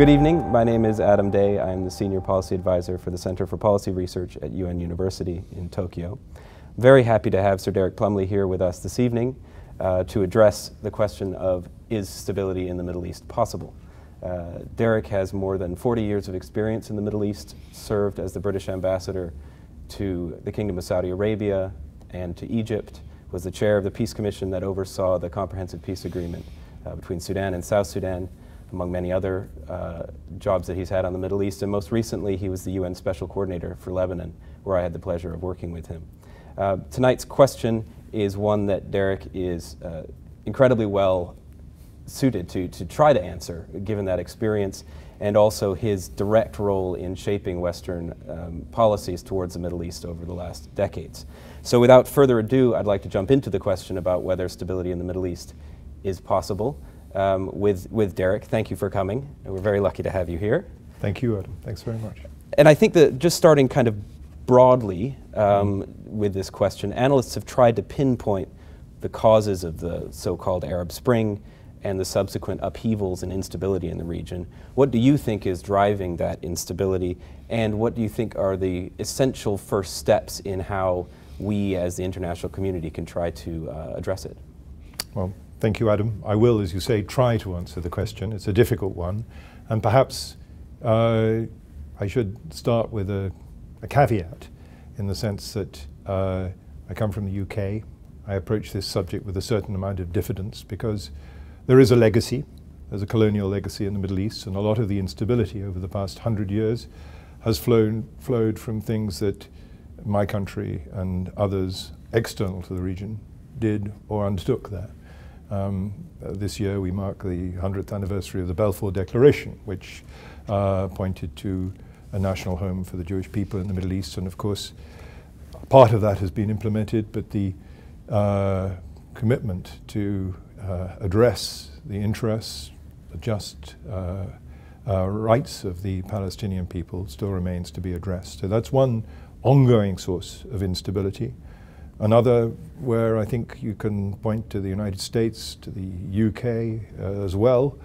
Good evening. My name is Adam Day. I'm the Senior Policy Advisor for the Center for Policy Research at UN University in Tokyo. Very happy to have Sir Derek Plumbly here with us this evening to address the question of, is stability in the Middle East possible? Derek has more than 40 years of experience in the Middle East, served as the British ambassador to the Kingdom of Saudi Arabia and to Egypt, was the chair of the Peace Commission that oversaw the Comprehensive Peace Agreement between Sudan and South Sudan, among many other jobs that he's had on the Middle East. And most recently, he was the UN Special Coordinator for Lebanon, where I had the pleasure of working with him. Tonight's question is one that Derek is incredibly well suited to try to answer, given that experience, and also his direct role in shaping Western policies towards the Middle East over the last decades. So without further ado, I'd like to jump into the question about whether stability in the Middle East is possible. With Derek. Thank you for coming, and we're very lucky to have you here. Thank you, Adam. Thanks very much. And I think that just starting kind of broadly with this question, analysts have tried to pinpoint the causes of the so-called Arab Spring and the subsequent upheavals and instability in the region. What do you think is driving that instability, and what do you think are the essential first steps in how we as the international community can try to address it? Well, thank you, Adam. I will, as you say, try to answer the question. It's a difficult one. And perhaps I should start with a caveat, in the sense that I come from the UK. I approach this subject with a certain amount of diffidence, because there is a legacy. There's a colonial legacy in the Middle East, and a lot of the instability over the past 100 years has flowed from things that my country and others external to the region did or undertook there. This year we mark the 100th anniversary of the Balfour Declaration, which pointed to a national home for the Jewish people in the Middle East, and of course part of that has been implemented, but the commitment to address the interests, the just rights of the Palestinian people still remains to be addressed. So that's one ongoing source of instability. Another, where I think you can point to the United States, to the UK as well,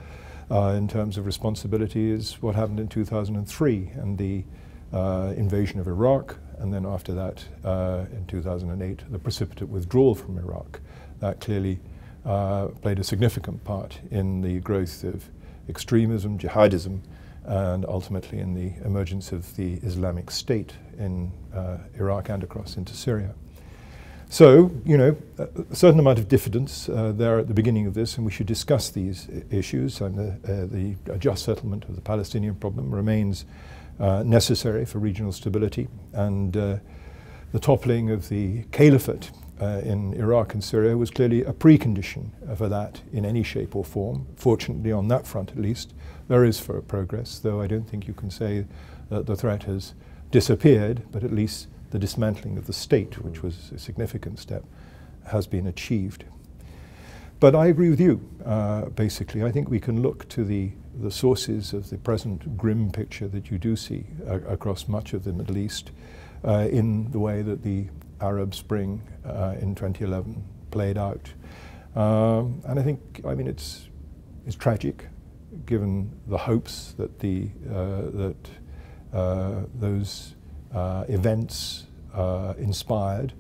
in terms of responsibility, is what happened in 2003 and the invasion of Iraq, and then after that, in 2008, the precipitate withdrawal from Iraq. That clearly played a significant part in the growth of extremism, jihadism, and ultimately in the emergence of the Islamic State in Iraq and across into Syria. So, you know, a certain amount of diffidence there at the beginning of this, and we should discuss these issues, and the just settlement of the Palestinian problem remains necessary for regional stability, and the toppling of the caliphate in Iraq and Syria was clearly a precondition for that in any shape or form. Fortunately, on that front at least, there is progress, though I don't think you can say that the threat has disappeared, but at least the dismantling of the state, which was a significant step, has been achieved. But I agree with you, basically. I think we can look to the sources of the present grim picture that you do see across much of the Middle East in the way that the Arab Spring in 2011 played out. And I think, I mean, it's tragic, given the hopes that those events inspired,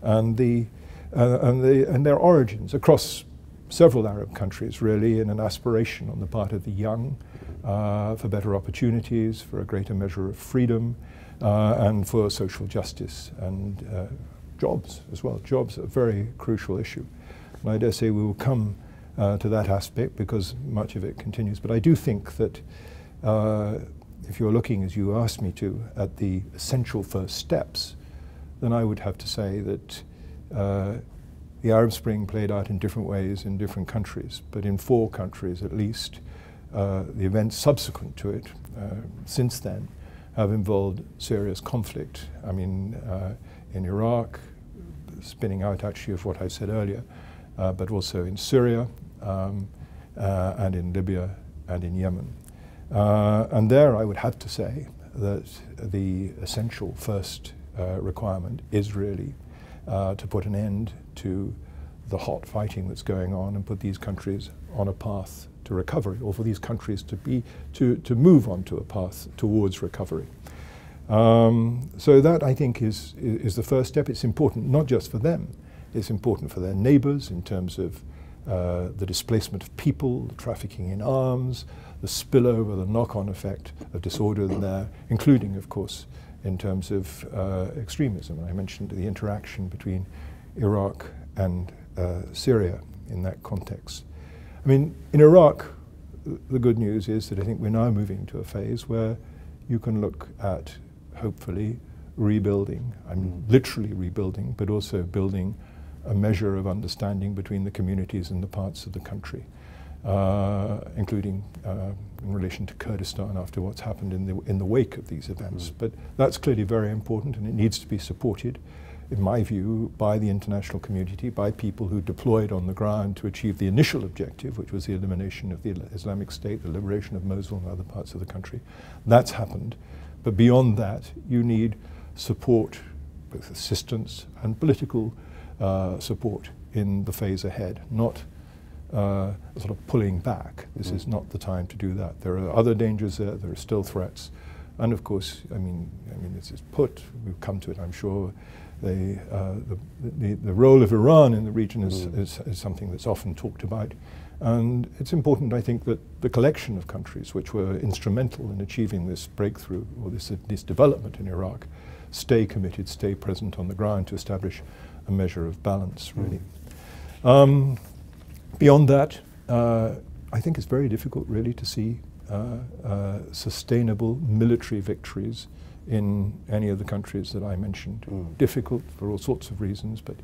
and their origins across several Arab countries, really, in an aspiration on the part of the young for better opportunities, for a greater measure of freedom, and for social justice and jobs as well. Jobs are a very crucial issue, and I dare say we will come to that aspect, because much of it continues. But I do think that if you're looking, as you asked me to, at the essential first steps, then I would have to say that the Arab Spring played out in different ways in different countries, but in 4 countries at least, the events subsequent to it since then have involved serious conflict. I mean, in Iraq, spinning out actually of what I said earlier, but also in Syria, and in Libya and in Yemen. And there I would have to say that the essential first requirement is really to put an end to the hot fighting that's going on and put these countries on a path to recovery, or for these countries to move onto a path towards recovery. So that, I think, is the first step. It's important not just for them, it's important for their neighbors in terms of the displacement of people, the trafficking in arms, the spillover, the knock-on effect of disorder there, including, of course, in terms of extremism. I mentioned the interaction between Iraq and Syria in that context. I mean, in Iraq, the good news is that I think we're now moving to a phase where you can look at, hopefully, rebuilding. I mean, literally rebuilding, but also building a measure of understanding between the communities and the parts of the country, including in relation to Kurdistan after what's happened in the wake of these events. But that's clearly very important, and it needs to be supported, in my view, by the international community, by people who deployed on the ground to achieve the initial objective, which was the elimination of the Islamic State, the liberation of Mosul and other parts of the country. That's happened. But beyond that, you need support, both assistance and political support in the phase ahead, not sort of pulling back. This is not the time to do that. There are other dangers there. There are still threats. And of course, I mean, this is put, we'll come to it, I'm sure. The role of Iran in the region is something that's often talked about. And it's important, I think, that the collection of countries which were instrumental in achieving this breakthrough, or this development in Iraq, stay committed, stay present on the ground to establish a measure of balance, really. Beyond that, I think it's very difficult, really, to see sustainable military victories in any of the countries that I mentioned. Difficult for all sorts of reasons, but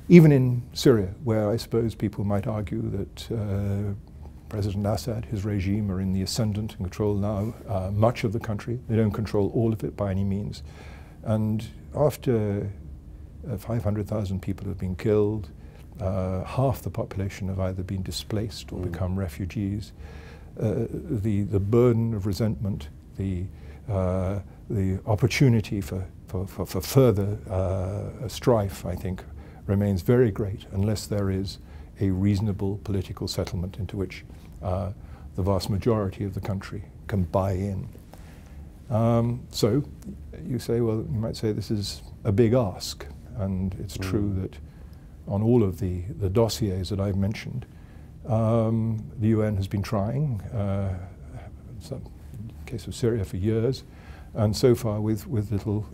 even in Syria, where I suppose people might argue that President Assad, his regime, are in the ascendant and control now much of the country. They don't control all of it by any means. And after 500,000 people have been killed, half the population have either been displaced or become refugees, the burden of resentment, the opportunity for further strife, I think, remains very great unless there is a reasonable political settlement into which the vast majority of the country can buy in. So you say, well, you might say this is a big ask, and it's true that on all of the dossiers that I've mentioned, the UN has been trying, in the case of Syria, for years, and so far with little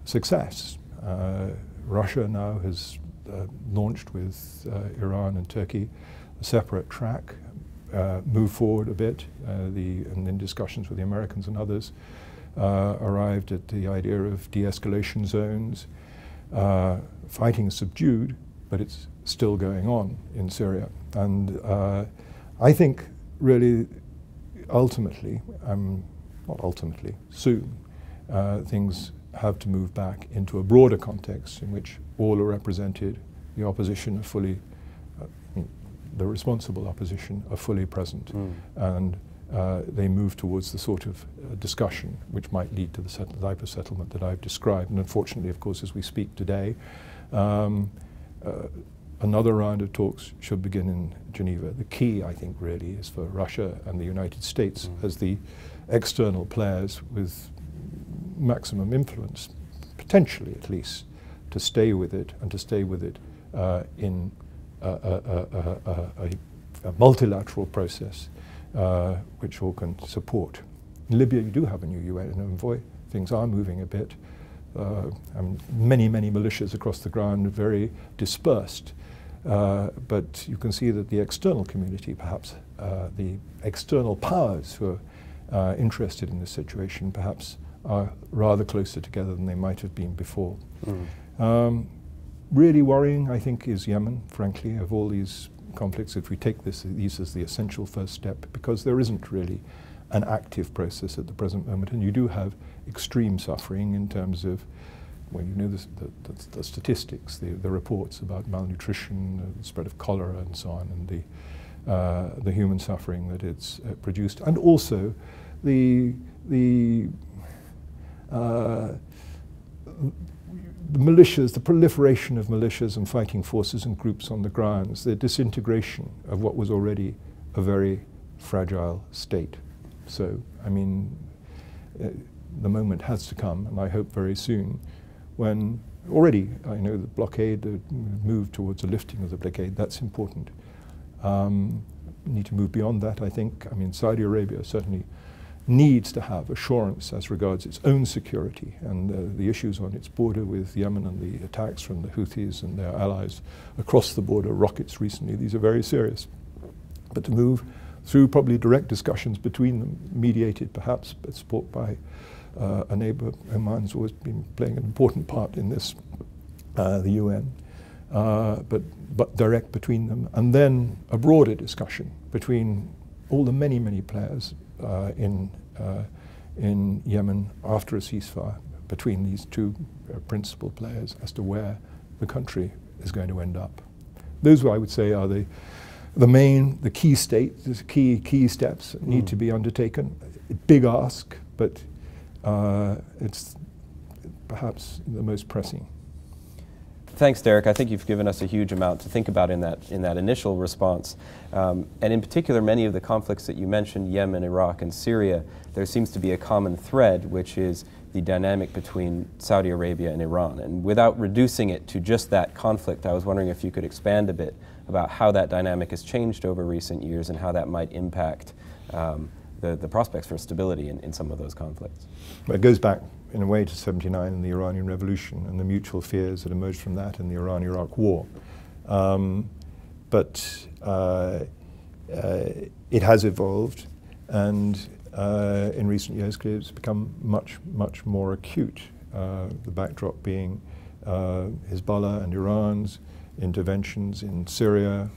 success. Russia now has launched with Iran and Turkey a separate track, moved forward a bit, and in discussions with the Americans and others, arrived at the idea of de-escalation zones. Fighting is subdued, but it's still going on in Syria. And I think really ultimately, not ultimately, soon, things have to move back into a broader context in which all are represented, the opposition are fully, the responsible opposition are fully present, and they move towards the sort of discussion which might lead to the type of settlement that I've described. And unfortunately, of course, as we speak today, another round of talks should begin in Geneva. The key, I think, really is for Russia and the United States as the external players with maximum influence, potentially at least, to stay with it, and to stay with it in a multilateral process which all can support. In Libya, you do have a new UN envoy. Things are moving a bit. Many militias across the ground, very dispersed. But you can see that the external community, perhaps the external powers who are interested in this situation, perhaps are rather closer together than they might have been before. Really worrying, I think, is Yemen, frankly, of all these conflicts, if we take these as the essential first step, because there isn't really an active process at the present moment, and you do have extreme suffering in terms of, well, you know the statistics, the reports about malnutrition, the spread of cholera and so on, and the human suffering that it's produced, and also the militias, the proliferation of militias and fighting forces and groups on the grounds, the disintegration of what was already a very fragile state. So, I mean, the moment has to come, and I hope very soon, when already I know the blockade, the move towards a lifting of the blockade, that's important. We need to move beyond that, I think. I mean, Saudi Arabia certainly needs to have assurance as regards its own security, and the issues on its border with Yemen and the attacks from the Houthis and their allies across the border, rockets recently, these are very serious. But to move through probably direct discussions between them, mediated perhaps, but support by a neighbour. Oman's always been playing an important part in this, the UN, but direct between them, and then a broader discussion between all the many, many players in Yemen after a ceasefire, between these two principal players as to where the country is going to end up. Those, I would say, are the key key steps that need to be undertaken. Big ask, but it's perhaps the most pressing. Thanks, Derek. I think you've given us a huge amount to think about in that initial response. And in particular, many of the conflicts that you mentioned, Yemen, Iraq, and Syria, there seems to be a common thread, which is the dynamic between Saudi Arabia and Iran. And without reducing it to just that conflict, I was wondering if you could expand a bit about how that dynamic has changed over recent years and how that might impact the prospects for stability in some of those conflicts. Well, it goes back in a way to '79 and the Iranian Revolution and the mutual fears that emerged from that in the Iran-Iraq War. But it has evolved, and in recent years clearly it's become much, much more acute. The backdrop being Hezbollah and Iran's interventions in Syria,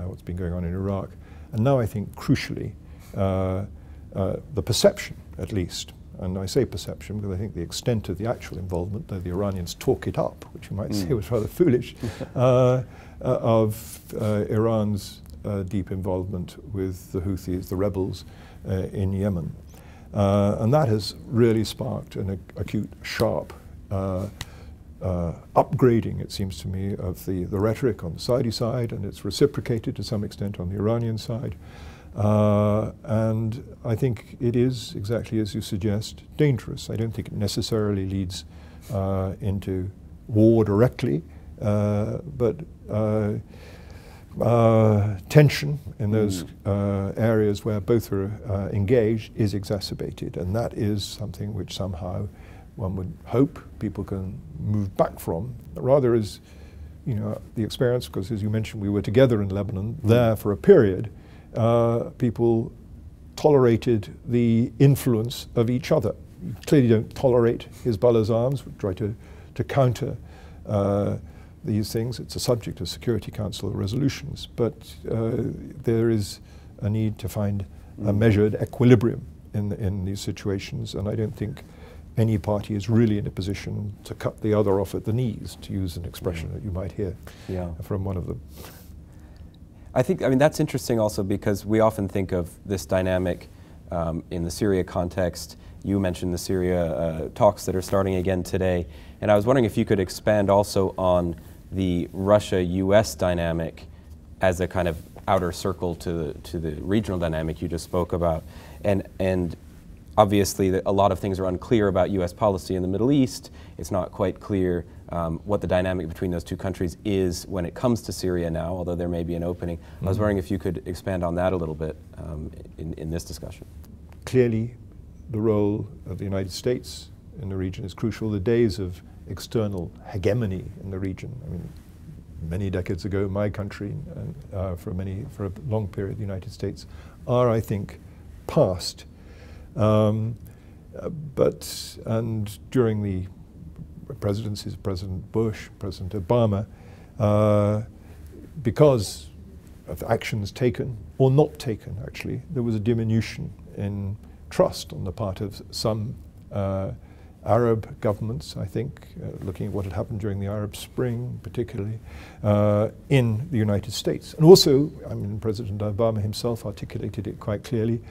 what's been going on in Iraq, and now I think crucially the perception, at least, and I say perception because I think the extent of the actual involvement, though the Iranians talk it up, which you might say was rather foolish, of Iran's deep involvement with the Houthis, the rebels in Yemen. And that has really sparked an acute, sharp upgrading, it seems to me, of the rhetoric on the Saudi side, and it's reciprocated to some extent on the Iranian side. And I think it is, exactly as you suggest, dangerous. I don't think it necessarily leads into war directly, but tension in those areas where both are engaged is exacerbated, and that is something which somehow one would hope people can move back from, rather as, you know, the experience, because as you mentioned, we were together in Lebanon there for a period. People tolerated the influence of each other. You clearly don't tolerate Hezbollah's arms, we try to counter these things. It's a subject of Security Council resolutions, but there is a need to find a measured equilibrium in these situations, and I don't think any party is really in a position to cut the other off at the knees, to use an expression that you might hear from one of them. I mean, that's interesting also because we often think of this dynamic in the Syria context. You mentioned the Syria talks that are starting again today, and I was wondering if you could expand also on the Russia-US dynamic as a kind of outer circle to the regional dynamic you just spoke about. And obviously a lot of things are unclear about US policy in the Middle East. It's not quite clear what the dynamic between those two countries is when it comes to Syria now, although there may be an opening. I was wondering if you could expand on that a little bit in this discussion. Clearly, the role of the United States in the region is crucial. The days of external hegemony in the region, I mean, many decades ago, my country, for a long period, the United States, are, I think, past. And during the presidencies of President Bush, President Obama, because of actions taken, or not taken actually, there was a diminution in trust on the part of some Arab governments, I think, looking at what had happened during the Arab Spring, particularly, in the United States. And also, I mean, President Obama himself articulated it quite clearly.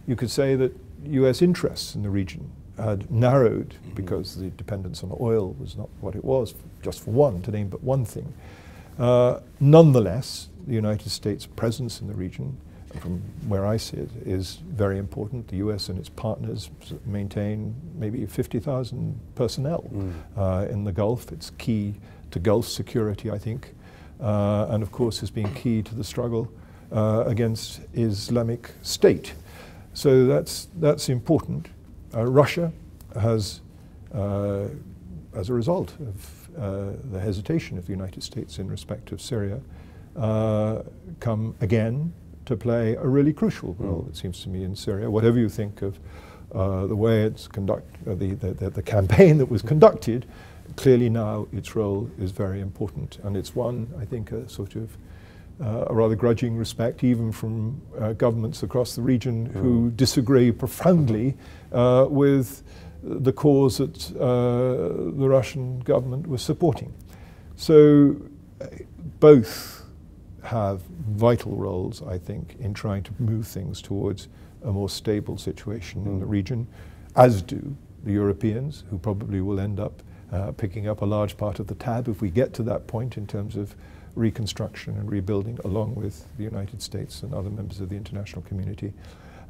You could say that US interests in the region had narrowed because the dependence on oil was not what it was, just for one, to name but one thing. Nonetheless, the United States' presence in the region, from where I sit, is very important. The US and its partners maintain maybe 50,000 personnel in the Gulf. It's key to Gulf security, I think, and of course has been key to the struggle against Islamic State. So that's important. Russia has, as a result of the hesitation of the United States in respect of Syria, come again to play a really crucial role, it seems to me, in Syria. Whatever you think of the way it's the campaign that was conducted, clearly now its role is very important, and it's won, I think, a sort of a rather grudging respect, even from governments across the region who disagree profoundly with the cause that the Russian government was supporting. So both have vital roles, I think, in trying to move things towards a more stable situation in the region, as do the Europeans, who probably will end up picking up a large part of the tab if we get to that point in terms of reconstruction and rebuilding, along with the United States and other members of the international community,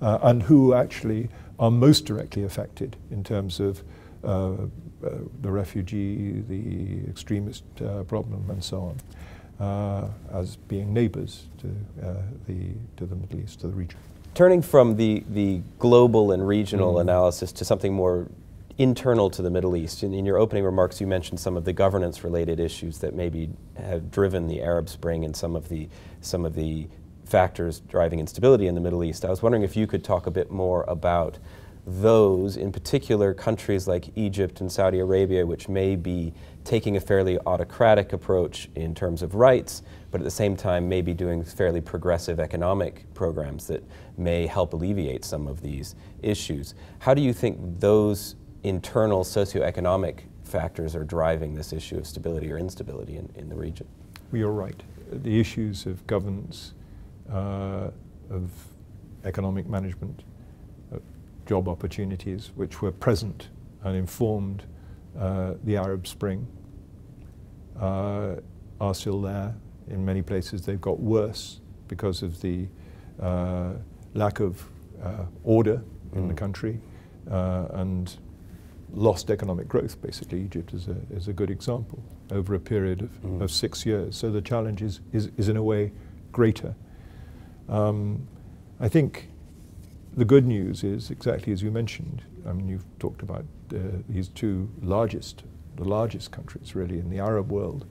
and who actually are most directly affected in terms of the refugee, the extremist problem, and so on, as being neighbors to the Middle East, to the region. Turning from the global and regional analysis to something more internal to the Middle East, in your opening remarks you mentioned some of the governance-related issues that maybe have driven the Arab Spring and some of the factors driving instability in the Middle East. I was wondering if you could talk a bit more about those, in particular countries like Egypt and Saudi Arabia, which may be taking a fairly autocratic approach in terms of rights, but at the same time may be doing fairly progressive economic programs that may help alleviate some of these issues. How do you think those internal socioeconomic factors are driving this issue of stability or instability in the region? Well, you're right. The issues of governance, of economic management, job opportunities, which were present and informed the Arab Spring, are still there. In many places they've got worse because of the lack of order in the country and lost economic growth. Basically, Egypt is a good example over a period of 6 years. So the challenge is in a way greater. I think the good news is exactly as you mentioned. I mean, you've talked about these two the largest countries really in the Arab world,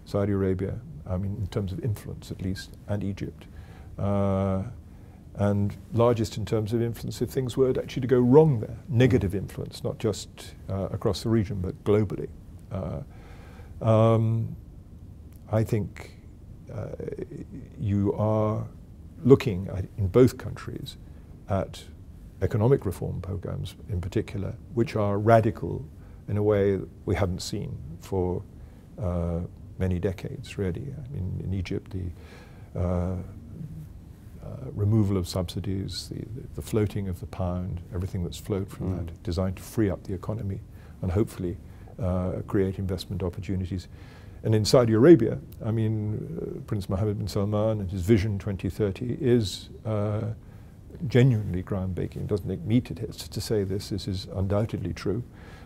Saudi Arabia, I mean in terms of influence at least, and Egypt. And largest in terms of influence if things were actually to go wrong there. Negative influence, not just across the region, but globally. I think you are looking at, in both countries, at economic reform programs in particular, which are radical in a way that we haven't seen for many decades, really. I mean, in Egypt, the removal of subsidies, the floating of the pound, everything that's flowed from that, designed to free up the economy and hopefully create investment opportunities. And in Saudi Arabia, I mean, Prince Mohammed bin Salman and his Vision 2030 is genuinely groundbreaking. It doesn't take me to say this. This is undoubtedly true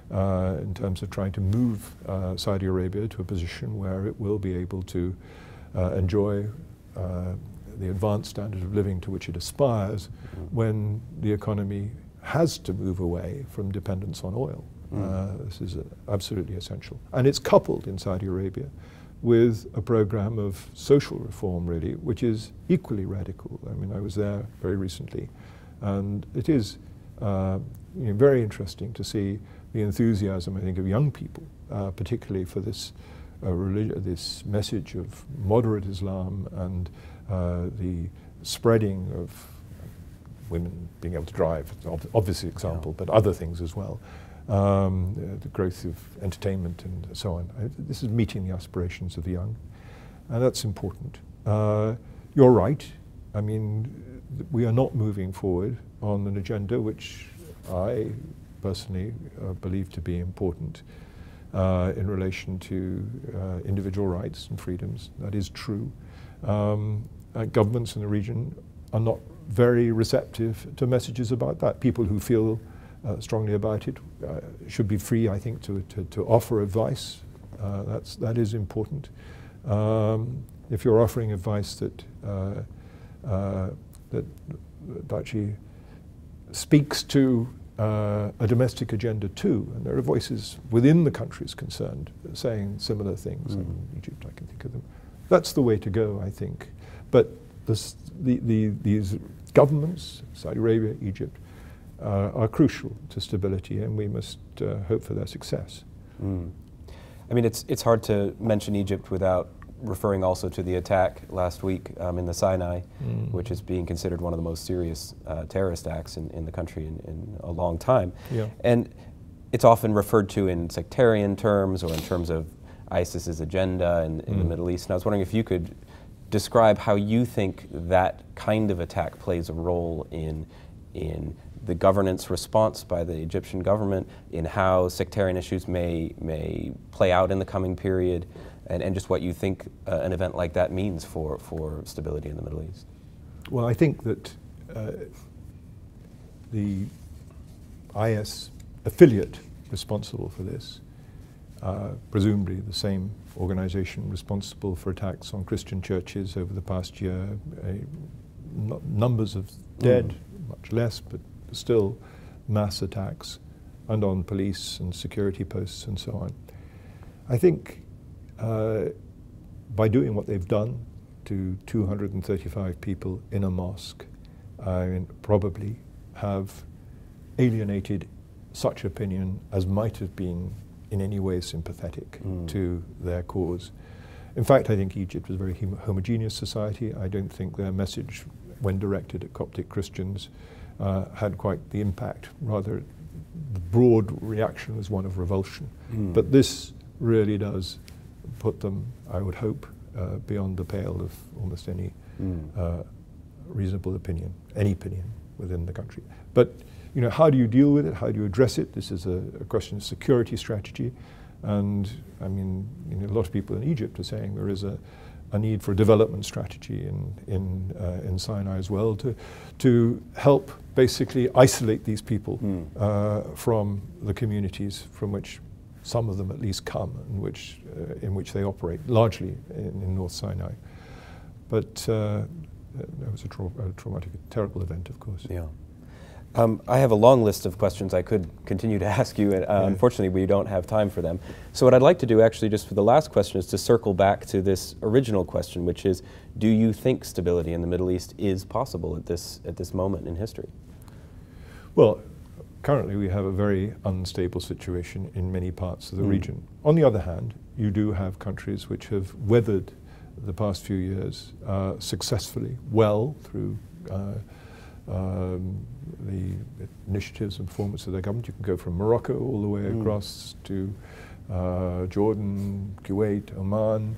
in terms of trying to move Saudi Arabia to a position where it will be able to enjoy the advanced standard of living to which it aspires when the economy has to move away from dependence on oil. This is absolutely essential. And it's coupled in Saudi Arabia with a program of social reform, really, which is equally radical. I mean, I was there very recently, and it is very interesting to see the enthusiasm, I think, of young people, particularly for this this message of moderate Islam and the spreading of women being able to drive, obviously example, but other things as well. The growth of entertainment and so on. This is meeting the aspirations of the young, and that's important. You're right. I mean, we are not moving forward on an agenda which I personally believe to be important in relation to individual rights and freedoms. That is true. Governments in the region are not very receptive to messages about that. People who feel strongly about it should be free, I think, to offer advice. That is important. If you're offering advice that actually speaks to a domestic agenda too, and there are voices within the countries concerned saying similar things. In Egypt, I can think of them. That's the way to go, I think. But these governments, Saudi Arabia, Egypt, are crucial to stability, and we must hope for their success. I mean, it's hard to mention Egypt without referring also to the attack last week in the Sinai, which is being considered one of the most serious terrorist acts in the country in a long time. Yeah. And it's often referred to in sectarian terms or in terms of ISIS's agenda in the Middle East. And I was wondering if you could describe how you think that kind of attack plays a role in the governance response by the Egyptian government, in how sectarian issues may play out in the coming period, and just what you think an event like that means for stability in the Middle East. Well, I think that the IS affiliate responsible for this, presumably the same organization responsible for attacks on Christian churches over the past year, numbers of dead, much less, but still mass attacks, and on police and security posts and so on. I think by doing what they've done to 235 people in a mosque, probably have alienated such opinion as might have been in any way sympathetic to their cause. In fact, I think Egypt is a very homogeneous society. I don't think their message, when directed at Coptic Christians, had quite the impact. Rather, the broad reaction was one of revulsion. But this really does put them, I would hope, beyond the pale of almost any reasonable opinion, any opinion within the country. But you know, how do you deal with it? How do you address it? This is a question of security strategy. And I mean, you know, a lot of people in Egypt are saying there is a need for a development strategy in Sinai as well to help basically isolate these people from the communities from which some of them at least come and in which they operate, largely in North Sinai. But that was a traumatic, terrible event, of course. Yeah. I have a long list of questions I could continue to ask you, and unfortunately we don't have time for them. So what I'd like to do actually just for the last question is to circle back to this original question, which is, do you think stability in the Middle East is possible at this moment in history? Well, currently we have a very unstable situation in many parts of the region. On the other hand, you do have countries which have weathered the past few years successfully, well, through the initiatives and performance of their government. You can go from Morocco all the way across to Jordan, Kuwait, Oman,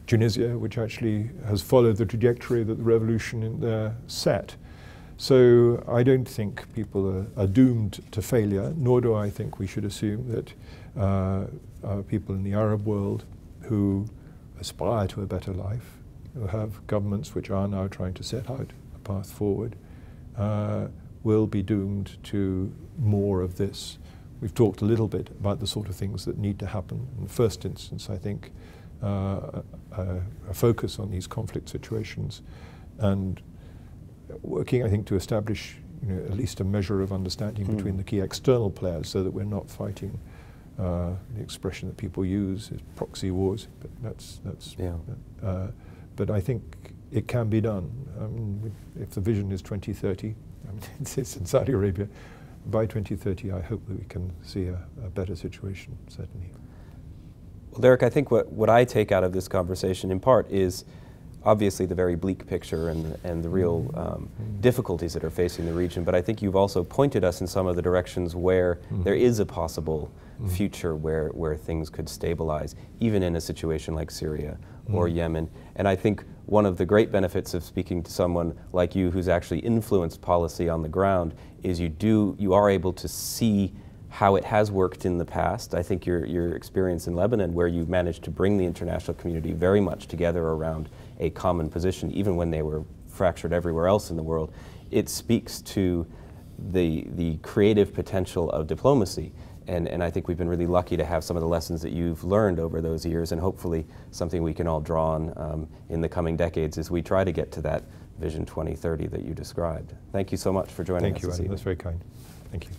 Tunisia, which actually has followed the trajectory that the revolution in there set. So I don't think people are doomed to failure, nor do I think we should assume that people in the Arab world who aspire to a better life, who have governments which are now trying to set out a path forward, will be doomed to more of this. We've talked a little bit about the sort of things that need to happen. In the first instance, I think a focus on these conflict situations and working, I think, to establish at least a measure of understanding between the key external players so that we're not fighting the expression that people use is proxy wars, but but I think it can be done. If the vision is 2030, it's in Saudi Arabia, by 2030 I hope that we can see a better situation, certainly. Well, Derek, I think what I take out of this conversation in part is obviously the very bleak picture and the real difficulties that are facing the region, but I think you've also pointed us in some of the directions where there is a possible future where things could stabilize, even in a situation like Syria or Yemen. And I think one of the great benefits of speaking to someone like you who's actually influenced policy on the ground is you are able to see how it has worked in the past. I think your experience in Lebanon, where you managed to bring the international community very much together around a common position, even when they were fractured everywhere else in the world, it speaks to the creative potential of diplomacy. And I think we've been really lucky to have some of the lessons that you've learned over those years, and hopefully something we can all draw on in the coming decades as we try to get to that Vision 2030 that you described. Thank you so much for joining us this evening. Thank you, Adam. That's very kind. Thank you.